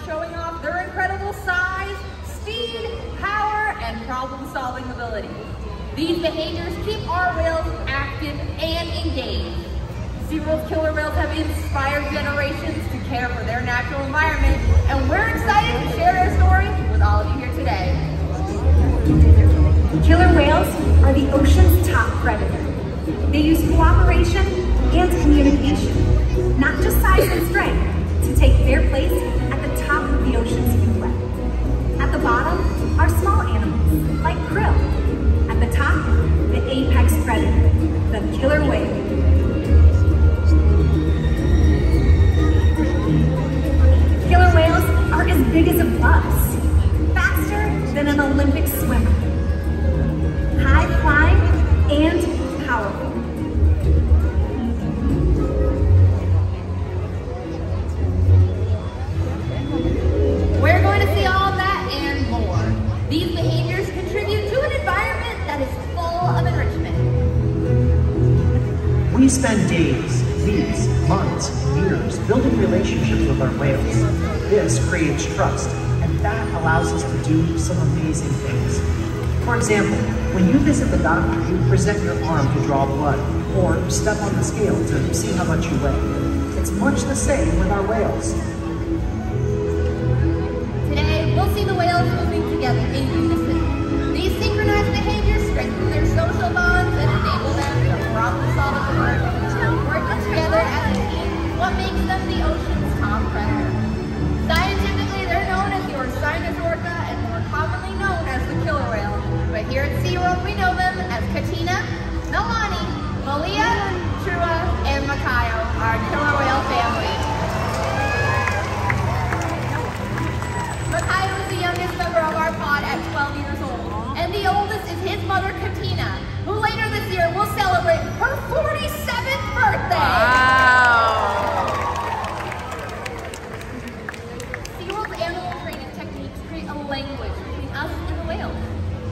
showing off their incredible size, speed, power, and problem-solving abilities. These behaviors keep our whales active and engaged. Seaworld's killer whales have inspired generations to care for their natural environment, and we're excited to share their story with all of you here today. Killer whales are the ocean's top predator. They use cooperation and communication, not just size and strength, to take their place at the top of the ocean's food web. At the bottom are small animals, like krill. At the top, the apex predator, the killer whale. Killer whales are as big as a bus, faster than an Olympic swimmer, high flying and powerful. We're going to see all of that and more. These behaviors contribute to an environment that is full of enrichment. We spend days, weeks, months, years building relationships with our whales. This creates trust, and that allows us to do some amazing things. For example, when you visit the doctor, you present your arm to draw blood, or step on the scale to see how much you weigh. It's much the same with our whales. Today, we'll see the whales moving together in unison. These synchronized behaviors strengthen their social bonds and enable them to problem-solve at work, working together as a team, what makes them the ocean's top predator. Scientifically, they're known as the Orca and more commonly known as the killer whale. But here at SeaWorld, we know them as Katina, Milani, Malia, Trua, and Makayo, our killer whale family. Makayo is the youngest member of our pod at 12 years old, and the oldest is his mother, Katina, who later this year will celebrate her 47th birthday. Wow! SeaWorld's animal training techniques create a language between us and the whales.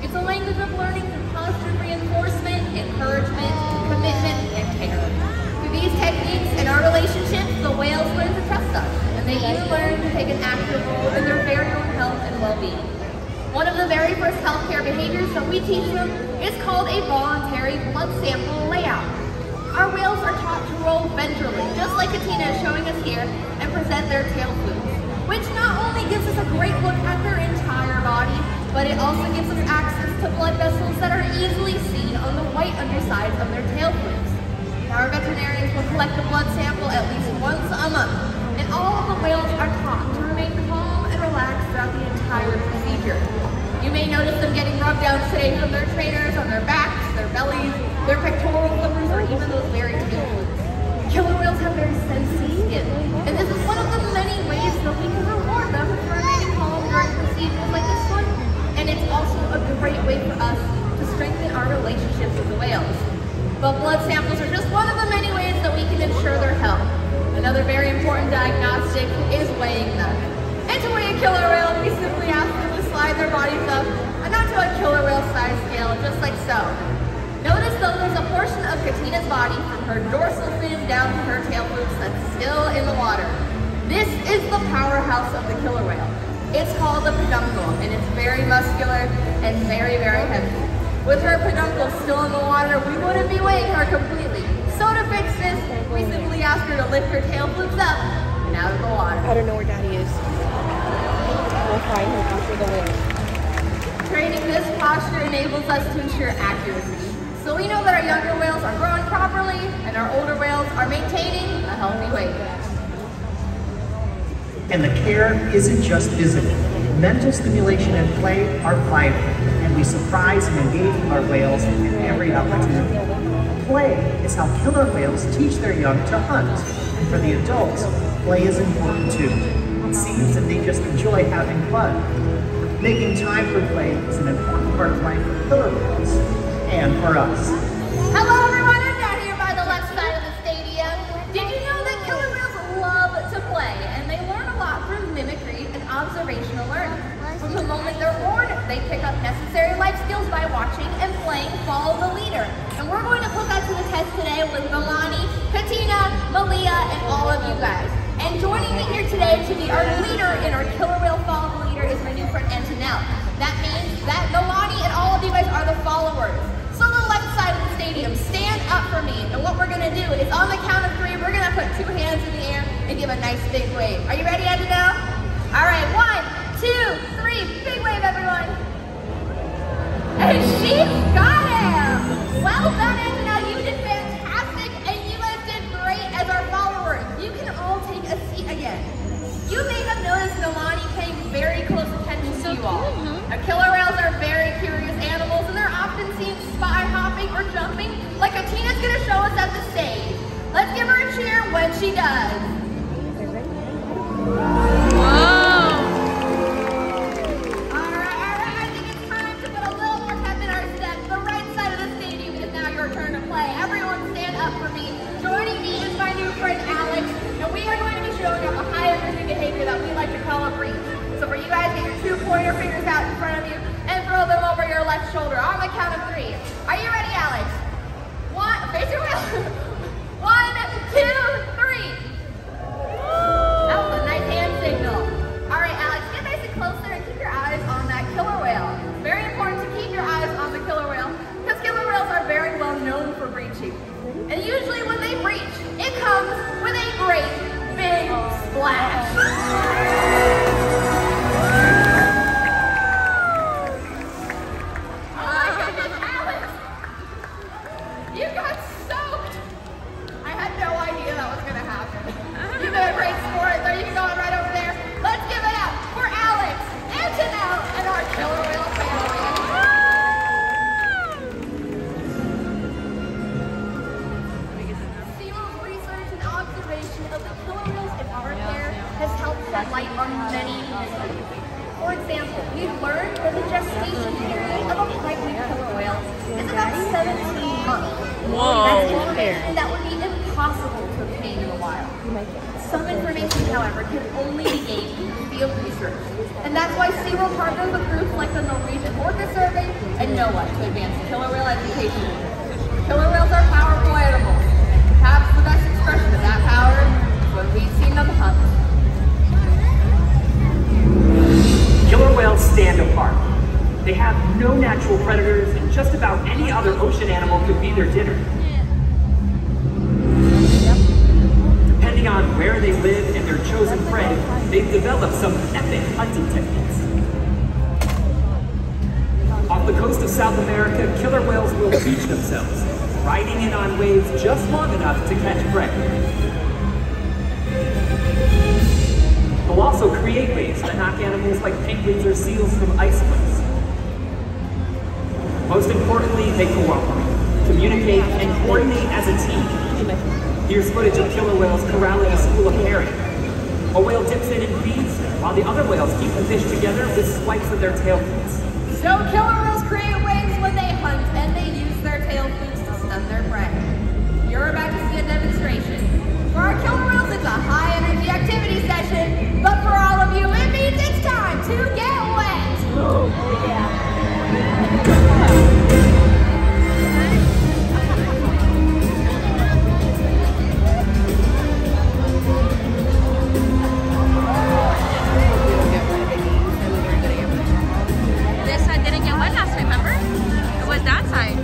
It's a language of learning through constant reinforcement, encouragement, commitment, and care. Through these techniques and our relationships, the whales learn to trust us, and they even learn to take an active role in their very own health and well-being. One of the very first healthcare behaviors that we teach them is called a voluntary blood sample layout. Our whales are taught to roll ventrally, just like Katina is showing us here, and present their tail flukes, which not only gives us a great look at their entire body, but it also gives us access to blood vessels that are easily seen on the white undersides of their tail flukes. Our veterinarians will collect the blood sample at least once a month, and all of the whales are taught to remain calm and relaxed throughout the entire procedure. You may notice them getting rubbed down today from their trainers on their backs, their bellies, their pectoral flippers, or even those very tail flukes. Killer whales have very sensitive skin, and this is one of the many ways that we can reward them for remaining calm during procedures like this one, and it's also a great way for us to strengthen our relationships with the whales. But blood samples are just one of the many ways that we can ensure their health. Another very important diagnostic is weighing them. And to weigh a killer whale, we simply ask them to slide their bodies up and onto a killer whale size scale, just like so. Notice though there's a portion of Katina's body from her dorsal fin down to her tail flukes that's still in the water. This is the powerhouse of the killer whale. It's called the peduncle, and it's very muscular and very, very heavy. With her peduncle still in the water, we wouldn't be weighing her completely. So to fix this, we simply ask her to lift her tail flukes up and out of the water. I don't know where Daddy is. We'll find him after the wind. Training this posture enables us to ensure accuracy. So we know that our younger whales are growing properly and our older whales are maintaining a healthy weight. And the care isn't just physical. Mental stimulation and play are vital, and we surprise and engage with our whales at every opportunity. Play is how killer whales teach their young to hunt, and for the adults, play is important too. It seems that they just enjoy having fun. Making time for play is an important part of life for killer whales, and for us. Hello everyone, I'm down here by the left side of the stadium. Did you know that killer whales love to play, and they learn a lot through mimicry and observational learning. From the moment they're born, they pick up necessary life skills by watching and playing Follow the Leader. And we're going to put that to the test today with Milani, Katina, Malia, and all of you guys. And joining me here today to be our leader in our killer That means that Nolani and all of you guys are the followers. So on the left side of the stadium, stand up for me. And what we're gonna do is on the count of 3, we're gonna put 2 hands in the air and give a nice big wave. Are you ready, Angelo? All right, 1, 2, 3, big wave, everyone. And she got him. Well done, Angelo. You did fantastic, and you guys did great as our followers. You can all take a seat again. You may have noticed Nolani paying very close attention to you all. Now, killer whales are very curious animals, and they're often seen spy hopping or jumping, like Atina's going to show us at the stage. Let's give her a cheer when she does. Whoa! All right, I think it's time to put a little more pep in our steps. The right side of the stadium is now your turn to play. Everyone stand up for me. Joining me is my new friend Alex, and we are going to be showing up a high energy behavior that we like to call a breach. So for you guys, get your 2 pointer fingers out in front of you and throw them over your left shoulder on the count of 3. Are you ready, Alex? 1, face your wheel. 1, 2, 3. That was a nice hand signal. All right, Alex, get nice and closer and keep your eyes on that killer whale. Very important to keep your eyes on the killer whale because killer whales are very well known for breaching. And usually when they breach, it comes with a great big splash. Oh my goodness, Alex! You got soaked! I had no idea that was going to happen. You did a great sport. There you go, right over there. Let's give it up for Alex, Antonelle, and our killer whale family. Seaworld's research and observation of the killer whales in our care has helped shed light on many mysteries. For example, we've learned that the gestation period of a pregnant killer whale is about 17 months. Whoa. That's information that would be impossible to obtain in the wild. Some information, however, can only be gained through field research. And that's why Seaworld partners with groups like the Norwegian Orca Survey and NOAA to advance killer whale education. Killer whales are powerful animals. Perhaps the best expression of that power is when we've seen them hunt. Killer whales stand apart. They have no natural predators, and just about any other ocean animal could be their dinner. Depending on where they live and their chosen prey, they've developed some epic hunting techniques. Off the coast of South America, killer whales will beach themselves, riding in on waves just long enough to catch prey. They'll also create waves that knock animals like penguins or seals from ice cliffs. Most importantly, they cooperate, communicate, and coordinate as a team. Here's footage of killer whales corralling a school of herring. A whale dips in and feeds, while the other whales keep the fish together with swipes of their tail fins. So killer whales create waves when they hunt, and they use their tail fins to stun their prey. You're about to see a demonstration. For our killer whales, it's a high-energy activity session, but for all of you, it means it's time to get wet! Oh, yeah. This side didn't get wet last time, remember? It was that side.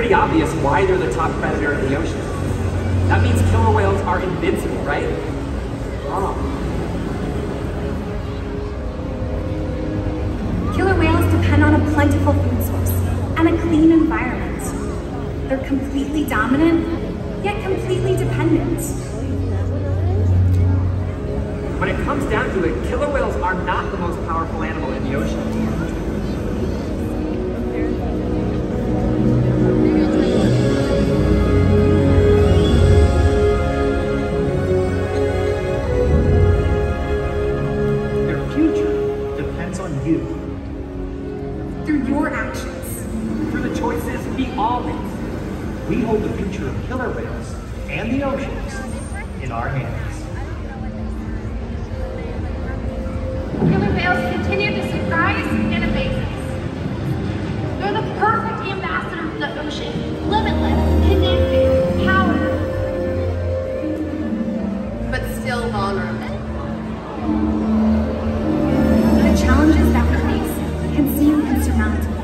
pretty obvious why they're the top predator in the ocean. That means killer whales are invincible, right? Wrong. Killer whales depend on a plentiful food source and a clean environment. They're completely dominant, yet completely dependent. When it comes down to it, killer whales are not the most powerful animal in the ocean. Their future depends on you. Through your actions. Through the choices we all make. We hold the future of killer whales and the oceans in our hands. Killer whales continue to surprise and amaze us. They're the perfect ambassador of the ocean, limitless, connected, powerful, but still vulnerable. The challenges that we face can seem insurmountable.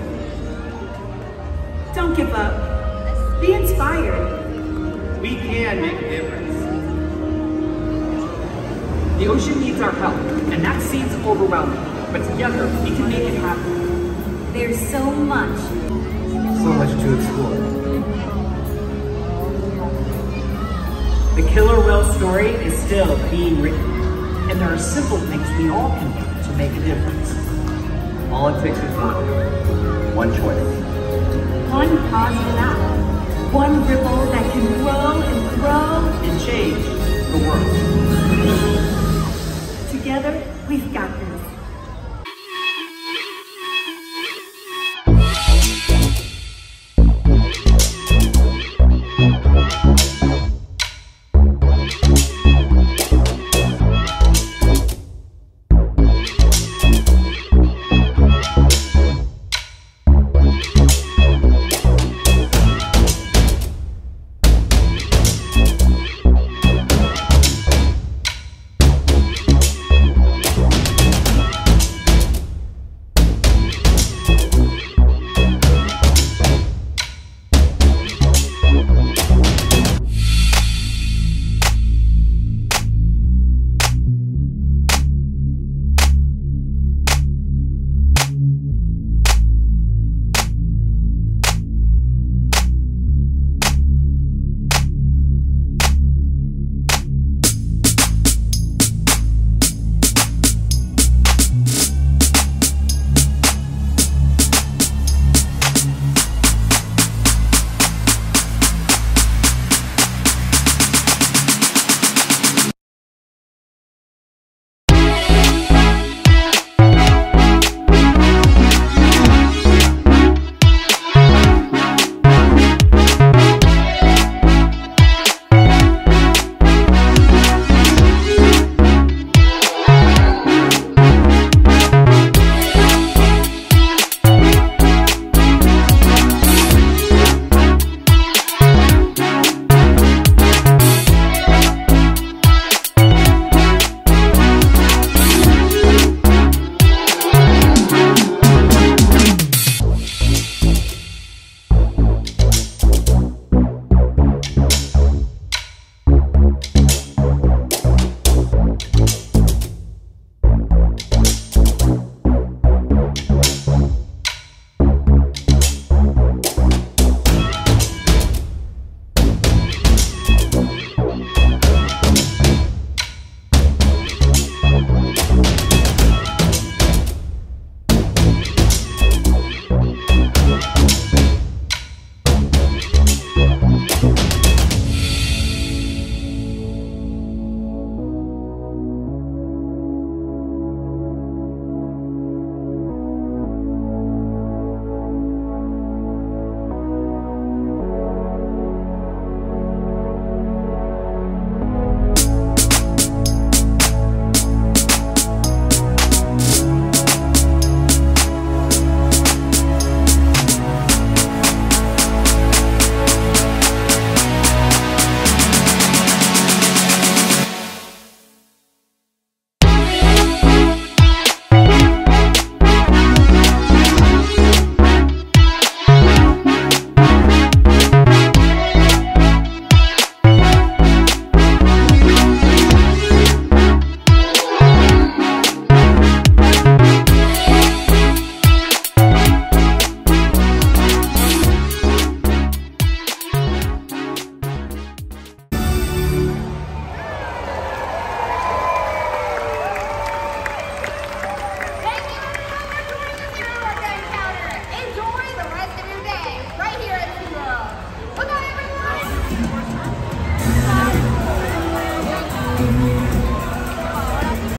Don't give up. Be inspired. We can make a difference. The ocean needs our help, and that seems overwhelming, but together we can make it happen. There's so much. So much to explore. The killer whale story is still being written, and there are simple things we all can do to make a difference. All it takes is one choice. One positive act. One ripple that can grow and grow And change